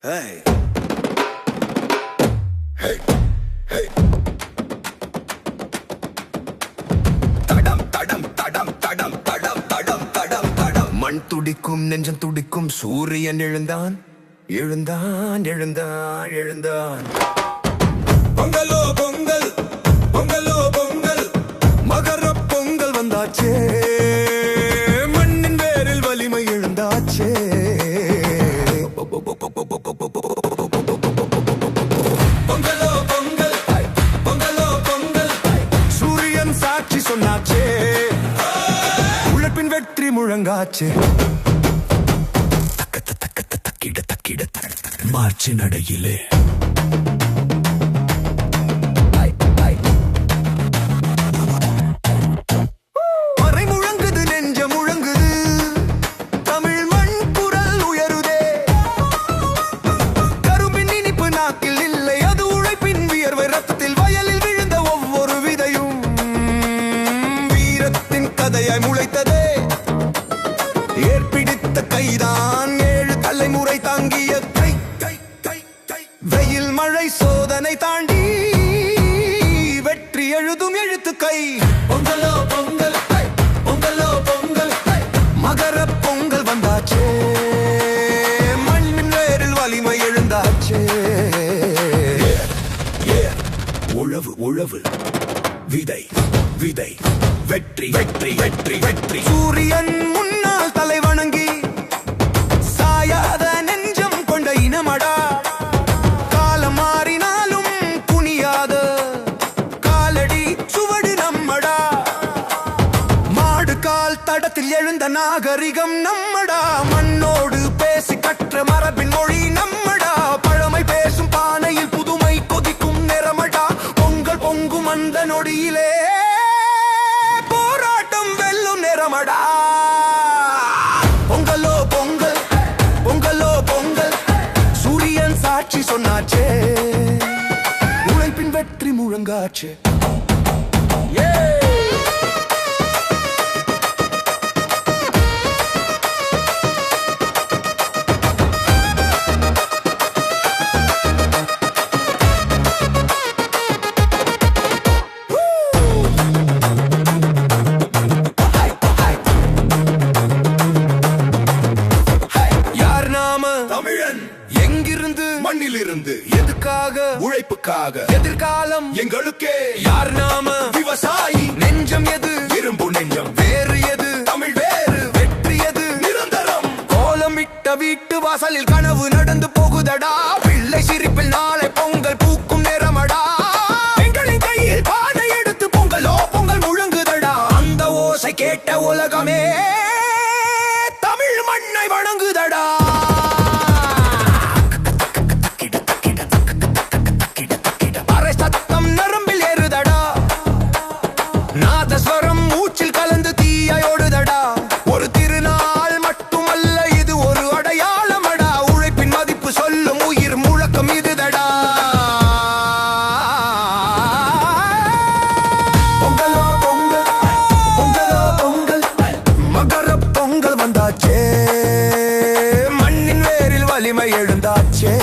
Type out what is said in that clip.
Hey. Hey. Hey. தடம் தடம் தடம் தடம் தடம் தடம் தடம் தடம் மண் துடிக்கும் நெஞ்சம் துடிக்கும் சூரியன் எழுந்தான் எழுந்தான் எழுந்தான் எழுந்தான் பொங்கலோ பொங்கல் பொங்கலோ பொங்கல் மகர பொங்கல் வந்தாச்சே மண்ணின் வேரில் வலிமை எழுந்தாச்சே பொங்கலோ பொங்கல் பொங்கலோ பொங்கல் சூரியன் சாட்சி சொன்னாச்சே உழைப்பின் வெற்றி முழங்காச்சே தக்கத்த தக்கத்த தக்கிட தக்கிட மார்ச் நடையிலே முளைத்ததே ஏற்பிடித்த கைதான் 7 தலைமுறை தாங்கிய கை கை கை கை வெயில் மழை சோதனை தாண்டி வெற்றி எழுதும் எழுத்து கை பொங்கலோ பொங்கல் பொங்கலோ பொங்கல் மகர பொங்கல் வந்தாச்சே மண்ணின் வேரில் வலிமை எழுந்தாச்சே உழவு உழவு விதை விதை வெற்றி வெற்றி வெற்றி வெற்றி சூரியன் முன்னால் தலை வணங்கி சாயாத நெஞ்சம் கொண்ட இனமடா காலம் மாறினாலும் புனியாத காலடி சுவடு நம்மடா மாடு கால் தடத்தில் எழுந்த நாகரிகம் நம்மடா மண்ணோடு பேசி கற்ற மரபின் மொழி நம்மடா பழமை பேசும் பானையில் புதுமை கொதிக்கும் நிறமடா பொங்கல் பொங்கும் அந்த நொடியிலே பொங்கலோ பொங்கல் பொங்கலோ பொங்கல் சூரியன் சாட்சி சொன்னாச்சே உழைப்பின் வெற்றி முழங்காச்சே தமிழன் எங்கிருந்து மண்ணிலிருந்து எதுக்காக உழைப்புக்காக எதிர்காலம் எங்களுக்கே யார் நாம விவசாயி நெஞ்சம் எது இரும்பு நெஞ்சம் வேறு எது தமிழ் வேறு வெற்றி எது நிரந்தரம் கோலமிட்ட வீட்டு வாசலில் கனவு நடந்து போகுதடா பிள்ளை சிரிப்பில் நாளை பொங்கல் பூக்கும் நேரமடா எங்களின் கையில் பானை எடுத்து பொங்கலோ பொங்கல் முழங்குதடா அந்த ஓசை கேட்ட உலகமே தமிழ் மண்ணை வணங்குதடா நாதஸ்வரம் மூச்சில் கலந்து தீயோடுதடா ஒரு திருநாள் மட்டுமல்ல இது ஒரு அடையாளமடா உழைப்பின் மதிப்பு சொல்லும் உயிர் முழக்கம் இதுதடா பொங்கலோ பொங்கல் பொங்கலோ பொங்கல் மகர பொங்கல் வந்தாச்சே மண்ணின் வேரில் வலிமை எழுந்தாச்சே